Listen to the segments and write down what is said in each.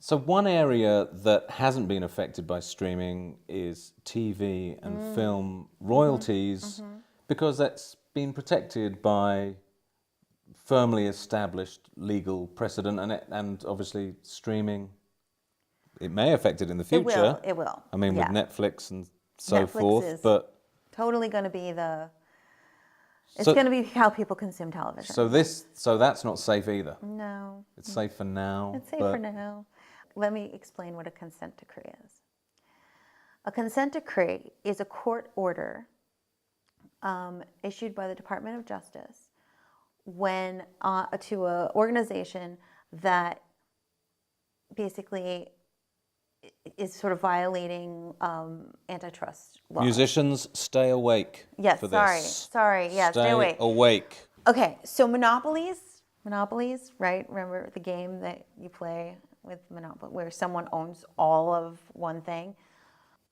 So one area that hasn't been affected by streaming is TV and film royalties, because that's been protected by firmly established legal precedent, and obviously streaming, it may affect it in the future. It will. I mean, yeah. with Netflix and so Netflix forth, is but totally going to be it's going to be how people consume television. So that's not safe either. No. It's safe for now. It's safe for now. Let me explain what a consent decree is. A consent decree is a court order issued by the Department of Justice when to an organization that basically is sort of violating antitrust laws. Musicians, stay awake. Yes, for this. sorry. Yeah, stay awake. Awake. Okay, so monopolies, right? Remember the game that you play with Monopoly, where someone owns all of one thing?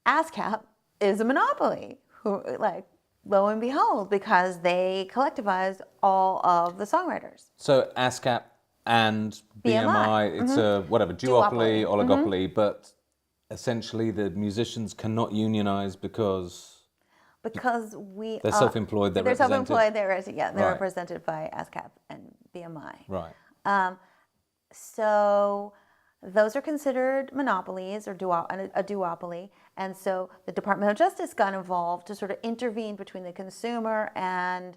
ASCAP is a monopoly. Lo and behold, because they collectivized all of the songwriters. So ASCAP and BMI, it's a duopoly, oligopoly, but essentially the musicians cannot unionize because they're self-employed, they're self-employed, they're Right. represented by ASCAP and BMI. Right. So those are considered monopolies or a duopoly, and so the Department of Justice got involved to sort of intervene between the consumer and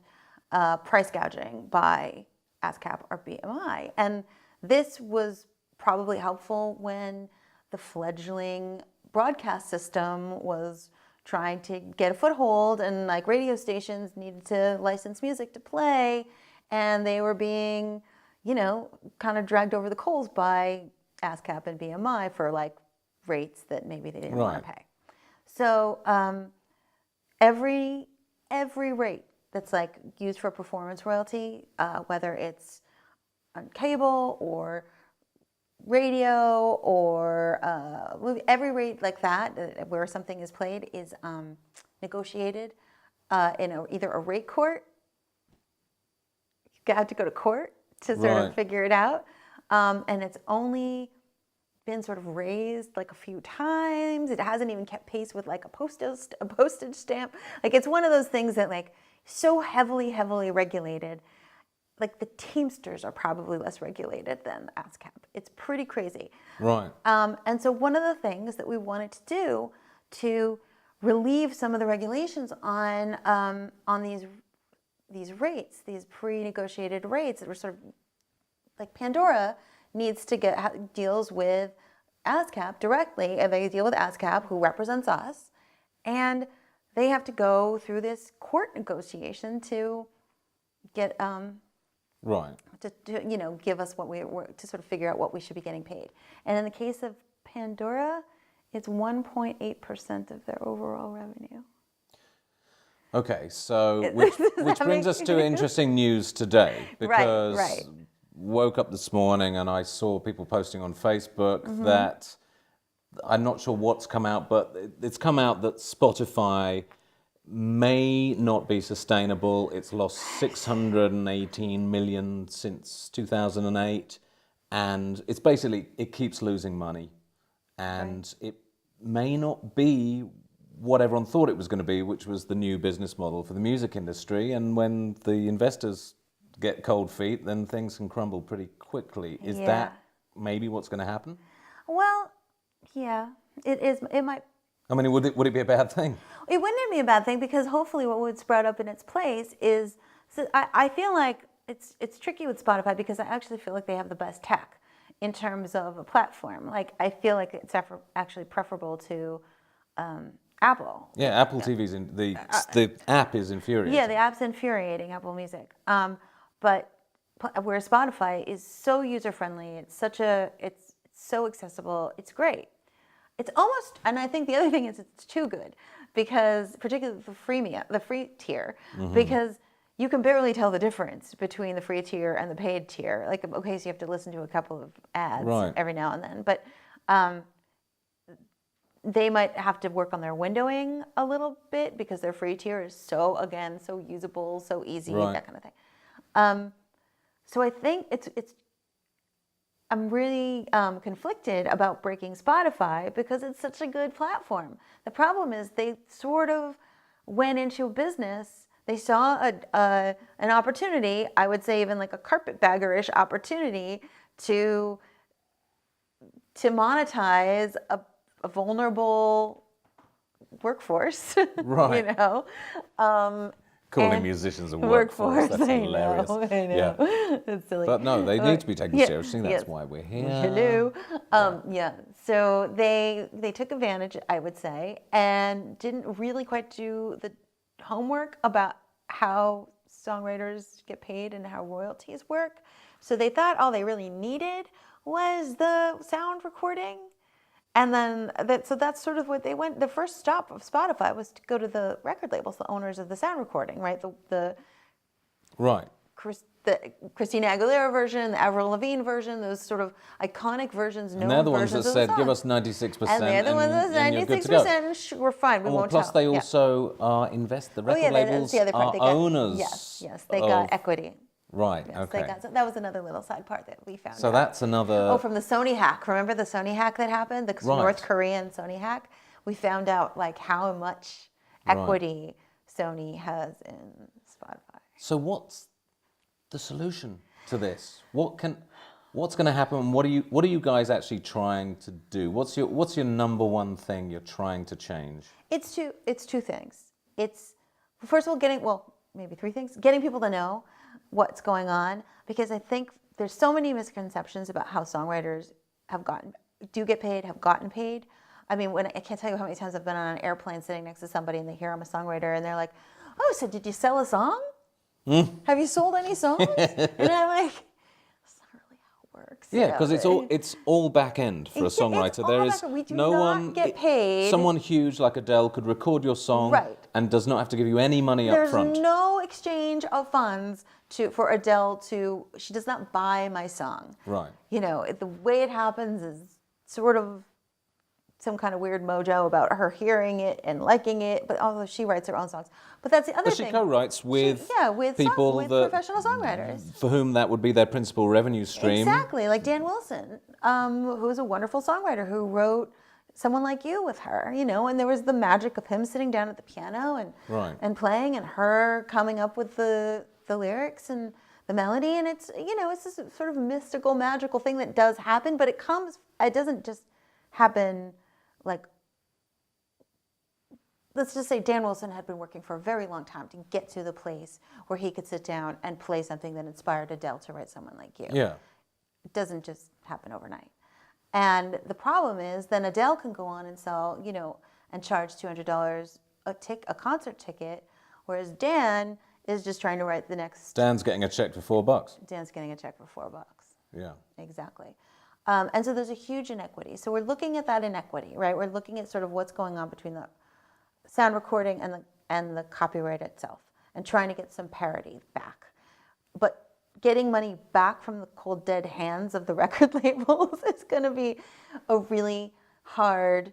price gouging by ASCAP or BMI. And this was probably helpful when the fledgling broadcast system was trying to get a foothold, and like radio stations needed to license music to play, and they were being, kind of dragged over the coals by ASCAP and BMI for like rates that maybe they didn't want to pay. So every rate that's like used for performance royalty, whether it's on cable or radio or movie, every rate like that where something is played is negotiated in either a rate court. You have to go to court to sort of figure it out, and it's only been sort of raised like a few times. It hasn't even kept pace with like a postage stamp. Like it's one of those things that like so heavily regulated. Like the Teamsters are probably less regulated than ASCAP. It's pretty crazy. Right. And so one of the things that we wanted to do to relieve some of the regulations on these rates, these pre-negotiated rates that were sort of like Pandora needs to deals with ASCAP directly, and they deal with ASCAP, who represents us, and they have to go through this court negotiation to get to give us what to sort of figure out what we should be getting paid. And in the case of Pandora, it's 1.8% of their overall revenue. Okay, so which brings us to interesting news today, because right. Woke up this morning and I saw people posting on Facebook that I'm not sure what's come out, but it's come out that Spotify may not be sustainable. It's lost 618 million since 2008, and it's basically, it keeps losing money, and it may not be what everyone thought it was going to be, which was the new business model for the music industry. And when the investors get cold feet, then things can crumble pretty quickly. Is that maybe what's going to happen? Well, yeah, it is. It might. I mean, would it be a bad thing? It wouldn't be a bad thing, because hopefully what would sprout up in its place is, so I feel like it's tricky with Spotify, because I actually feel like they have the best tech in terms of a platform. Like I feel like it's actually preferable to Apple. Yeah, Apple TV's the app is infuriating. Yeah, the app's infuriating, Apple Music. But where Spotify is so user-friendly, it's so accessible, it's great. It's almost, and I think the other thing is it's too good, because particularly the free tier, because you can barely tell the difference between the free tier and the paid tier. Like, okay, so you have to listen to a couple of ads every now and then, but they might have to work on their windowing a little bit, because their free tier is so usable, so easy, that kind of thing. So I think I'm really conflicted about breaking Spotify because it's such a good platform. The problem is they sort of went into business. They saw an opportunity, I would say even like a carpetbagger-ish opportunity to monetize a vulnerable workforce, Right. you know. Calling And musicians a workforce, that's hilarious. I know. Yeah. It's silly. But no, they need to be taken Yeah, seriously. That's yes. why we're here. Hello. Yeah. So they took advantage, I would say, and didn't really quite do the homework about how songwriters get paid and how royalties work. So they thought all they really needed was the sound recording. And then so that's sort of what they went. The first stop of Spotify was to go to the record labels, the owners of the sound recording, right? Right. The Christina Aguilera version, the Avril Lavigne version, those sort of iconic versions, known And they're the ones that versions of the said, give song. us 96%, And they're the ones that and you're good to go. 96%, we're fine, we Well, won't plus tell. they Yeah. also invest, the record That's labels the other part. are They got, owners. Yes, they got equity. Right, Yes, okay. so that was another little side part that we found So out. that's another... Oh, from the Sony hack. Remember the Sony hack that happened? The Right. North Korean Sony hack? We found out like how much equity Sony has in Spotify. So what's the solution to this? What's going to happen? What are you guys actually trying to do? What's your number one thing you're trying to change? It's two things. It's first of all maybe three things. Getting people to know what's going on, because I think there's so many misconceptions about how songwriters have get paid, have gotten paid. I mean, I can't tell you how many times I've been on an airplane sitting next to somebody and they hear I'm a songwriter and they're like, "Oh, so did you sell a song? Have you sold any songs?" And I'm like, that's not really how it works. Yeah, because it's all back end for a songwriter. There is we do no not one get paid. Someone huge like Adele could record your song and does not have to give you any money up front. There's no exchange of funds for Adele she does not buy my song. Right. You know, the way it happens is sort of some kind of weird mojo about her hearing it and liking it, but although she writes her own songs. But that's the other thing. But she co-writes with with professional songwriters. For whom that would be their principal revenue stream. Exactly, like Dan Wilson, who's a wonderful songwriter who wrote Someone Like You with her, you know, and there was the magic of him sitting down at the piano and playing and her coming up with the lyrics and the melody, and it's this sort of mystical, magical thing that does happen, but it doesn't just happen like, let's just say Dan Wilson had been working for a very long time to get to the place where he could sit down and play something that inspired Adele to write Someone Like You. Yeah. It doesn't just happen overnight. And the problem is then Adele can go on and sell, and charge $200 a concert ticket, whereas Dan is just trying to write the next... Dan's getting a check for $4. Dan's getting a check for $4. Yeah. Exactly. And so there's a huge inequity. So we're looking at that inequity, right? We're looking at sort of what's going on between the sound recording and the copyright itself and trying to get some parity back. But getting money back from the cold, dead hands of the record labels is going to be a really hard...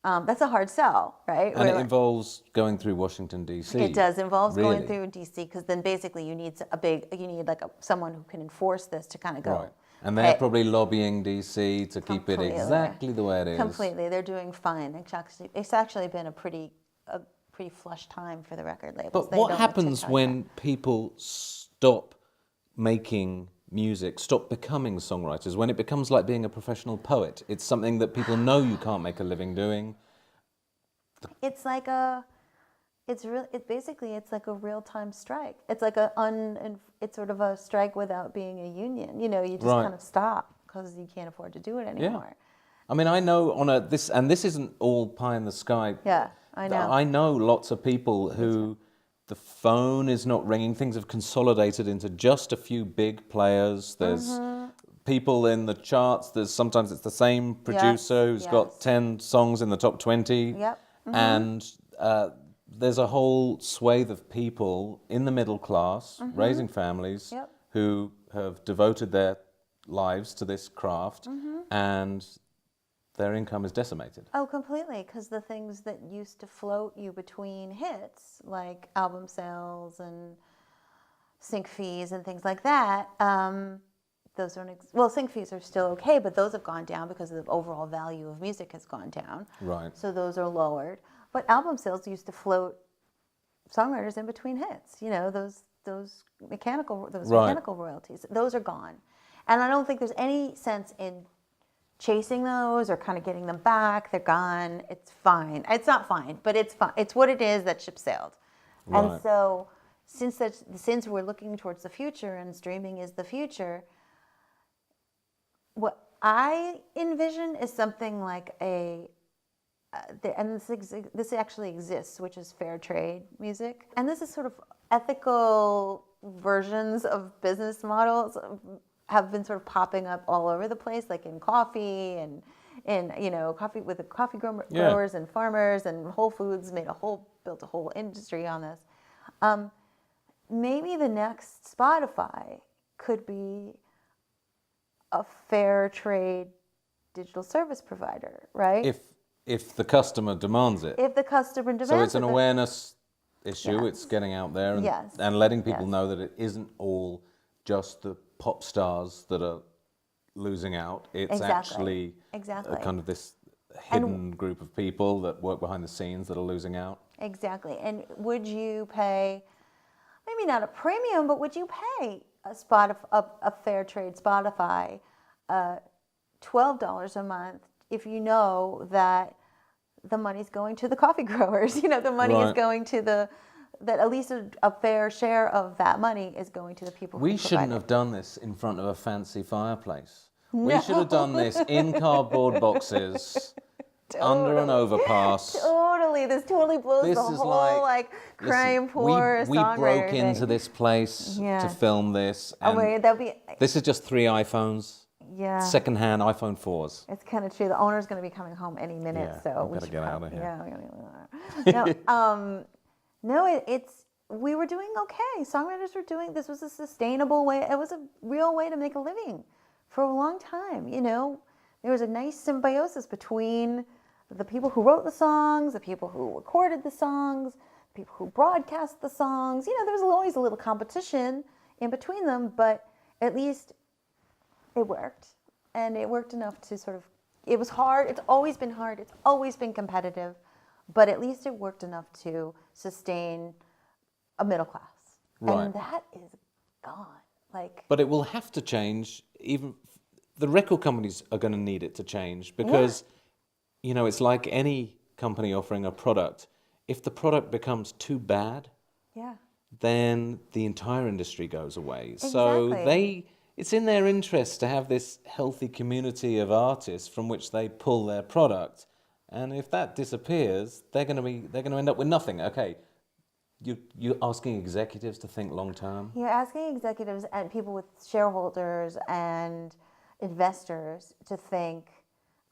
that's a hard sell, right? And it involves going through Washington, D.C. It does involve really going through D.C. because then basically you need someone who can enforce this to kind of go... Right. And they're probably lobbying DC to keep it exactly the way it is. Completely. They're doing fine. It's actually been a pretty flush time for the record labels. But what happens when people stop making music, stop becoming songwriters, when it becomes like being a professional poet? It's something that people know you can't make a living doing. It's like it's like a real-time strike. It's like it's sort of a strike without being a union. You just kind of stop because you can't afford to do it anymore. Yeah. I mean, I know this isn't all pie in the sky. Yeah, I know. I know lots of people who the phone is not ringing. Things have consolidated into just a few big players. There's people in the charts. Sometimes it's the same producer who's got 10 songs in the top 20. Yep. And there's a whole swathe of people in the middle class, raising families, who have devoted their lives to this craft, and their income is decimated. Oh, completely, because the things that used to float you between hits, like album sales and sync fees and things like that, those don't. Well, sync fees are still okay, but those have gone down because the overall value of music has gone down. Right. So those are lowered. But album sales used to float songwriters in between hits. You know, those mechanical royalties. Those are gone, and I don't think there's any sense in chasing those or kind of getting them back. They're gone. It's fine. It's not fine, but it's fine. It's what it is. That ship sailed. Right. And so since we're looking towards the future and streaming is the future, what I envision is something like and this actually exists, which is fair trade music. And this is sort of ethical versions of business models have been sort of popping up all over the place, like in coffee and in coffee with the coffee growers and farmers, and Whole Foods built a whole industry on this. Maybe the next Spotify could be a fair trade digital service provider, right? If the customer demands it. If the customer demands it. So it's an awareness issue. It's getting out there and letting people know that it isn't all just the pop stars that are losing out. It's actually kind of this hidden group of people that work behind the scenes that are losing out. Exactly. And would you pay, maybe not a premium, but would you pay a fair trade Spotify $12 a month if you know that the money's going to the coffee growers? You know, the money is going to that at least a fair share of that money is going to the people. We shouldn't have done this in front of a fancy fireplace. No. We should have done this in cardboard boxes. Under an overpass. Totally. This totally blows the whole crime poor we broke into this place to film this. And this is just 3 iPhones. Yeah. Secondhand iPhone 4s. It's kind of true. The owner's going to be coming home any minute, so we gotta get out of here. We were doing okay. Songwriters were doing. This was a sustainable way. It was a real way to make a living for a long time. You know, there was a nice symbiosis between the people who wrote the songs, the people who recorded the songs, the people who broadcast the songs. You know, there was always a little competition in between them, but at least it worked. And it worked enough to sort of, it was hard. It's always been hard. It's always been competitive. But at least it worked enough to sustain a middle class. Right. And that is gone. But it will have to change. Even the record companies are going to need it to change because, you know, it's like any company offering a product. If the product becomes too bad, then the entire industry goes away. Exactly. So it's in their interest to have this healthy community of artists from which they pull their product. And if that disappears, they're going to end up with nothing. Okay, you're asking executives to think long term. You're asking executives and people with shareholders and investors to think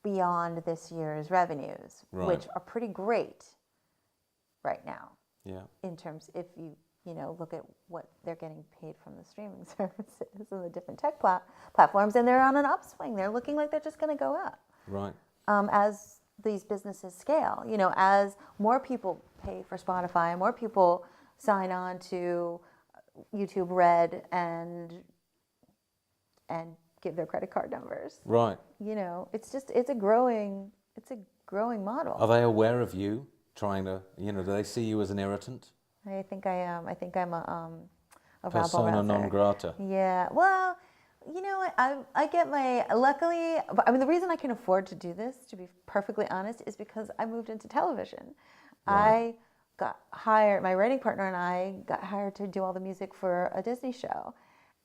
beyond this year's revenues, which are pretty great right now. Yeah. In terms, if you look at what they're getting paid from the streaming services and the different tech platforms, and they're on an upswing. They're looking like they're just going to go up. Right. As these businesses scale, you know, as more people pay for Spotify, more people sign on to YouTube Red and give their credit card numbers. Right. You know, it's a growing model. Are they aware of you trying to, do they see you as an irritant? I think I am. I think I'm a persona non grata. Yeah. Well, you know what? I get luckily, the reason I can afford to do this, to be perfectly honest, is because I moved into television. Right. I got hired, my writing partner and I got hired to do all the music for a Disney show.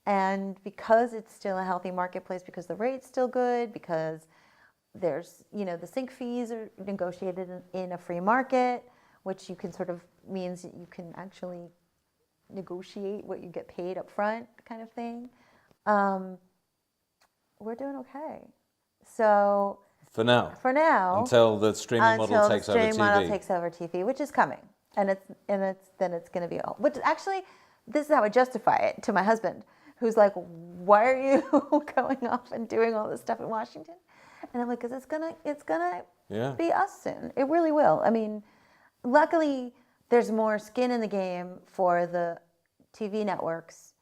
And because it's still a healthy marketplace, because the rate's still good, because there's, the sync fees are negotiated in a free market, which you can sort of means that you can actually negotiate what you get paid up front kind of thing. We're doing okay. So for now, until the streaming model takes over TV, which is coming, and it's then it's going to be all. Which actually, this is how I justify it to my husband, who's like, "Why are you going off and doing all this stuff in Washington?" And I'm like, "Because it's gonna be us soon. It really will. I mean, luckily, there's more skin in the game for the TV networks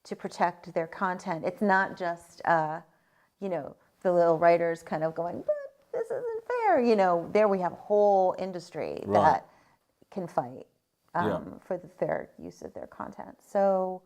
to protect their content. It's not just, the little writers kind of going, but this isn't fair. There we have a whole industry that can fight for the fair use of their content. So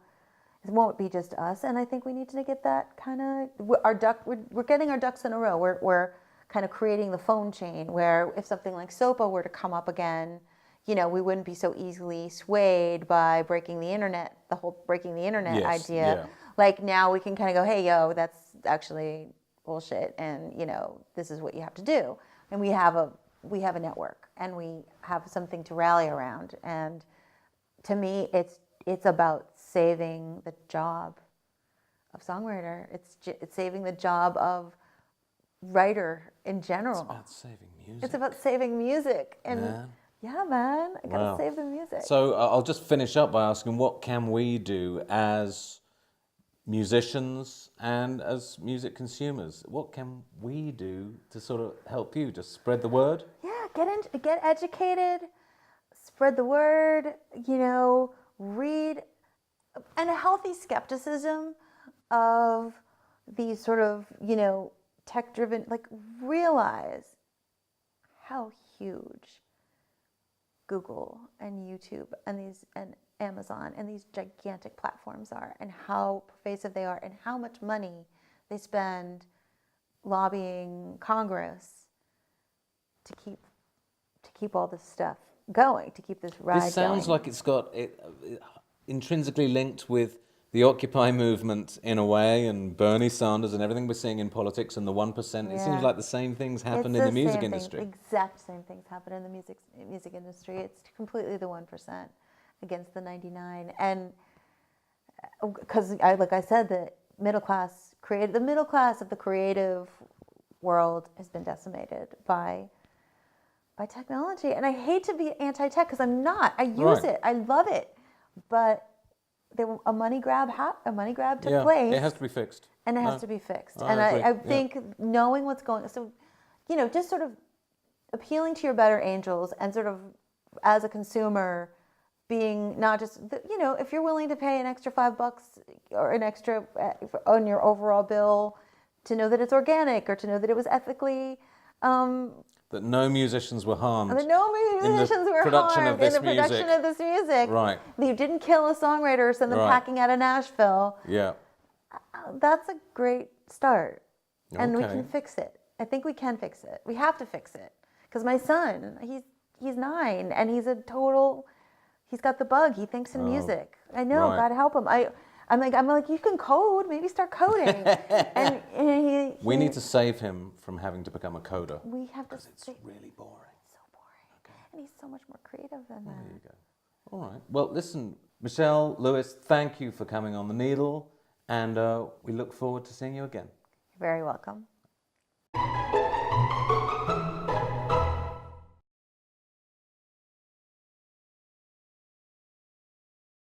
it won't be just us, and I think we need to get that kind of we're getting our ducks in a row. We're kind of creating the phone chain where if something like SOPA were to come up again, we wouldn't be so easily swayed by breaking the internet, the whole breaking the internet idea. Yeah. Like now we can kind of go, hey, yo, that's actually bullshit, and this is what you have to do. And we have a network, and we have something to rally around. And to me, it's about saving the job of songwriter. It's saving the job of writer in general. It's about saving music. It's about saving music. And yeah, man, I gotta save the music. So I'll just finish up by asking, what can we do as musicians and as music consumers? What can we do to sort of help you? Just spread the word? Yeah, get educated, spread the word, read, and a healthy skepticism of these sort of, tech-driven, realize how huge Google and YouTube and Amazon and these gigantic platforms are, and how pervasive they are, and how much money they spend lobbying Congress to keep all this stuff going, to keep this ride going. This sounds like it's got intrinsically linked with the Occupy movement in a way, and Bernie Sanders and everything we're seeing in politics and the 1%. It seems like the same things happen in the music industry. Exact same things happen in the music industry. It's completely the 1% against the 99%. And because, like I said, the middle class of the creative world has been decimated by technology. And I hate to be anti-tech, because I'm not. I use it. I love it. But a money grab took place. It has to be fixed. And it has to be fixed. And I think knowing what's going on, so, just sort of appealing to your better angels, and sort of as a consumer being not just, if you're willing to pay an extra $5 or an extra on your overall bill to know that it's organic, or to know that it was ethically that no musicians were harmed. That no musicians were harmed in the production of this music. Right. That you didn't kill a songwriter or send them packing out of Nashville. Yeah. That's a great start. And we can fix it. I think we can fix it. We have to fix it. Because my son, he's 9, and he's got the bug. He thinks in music. I know, God help him. I'm like, you can code. Maybe start coding. and we need to save him from having to become a coder. We have to. Because it's really boring. So boring. Okay. And he's so much more creative than that. There you go. All right. Well, listen, Michelle, Lewis, thank you for coming on The Needle, and we look forward to seeing you again. You're very welcome.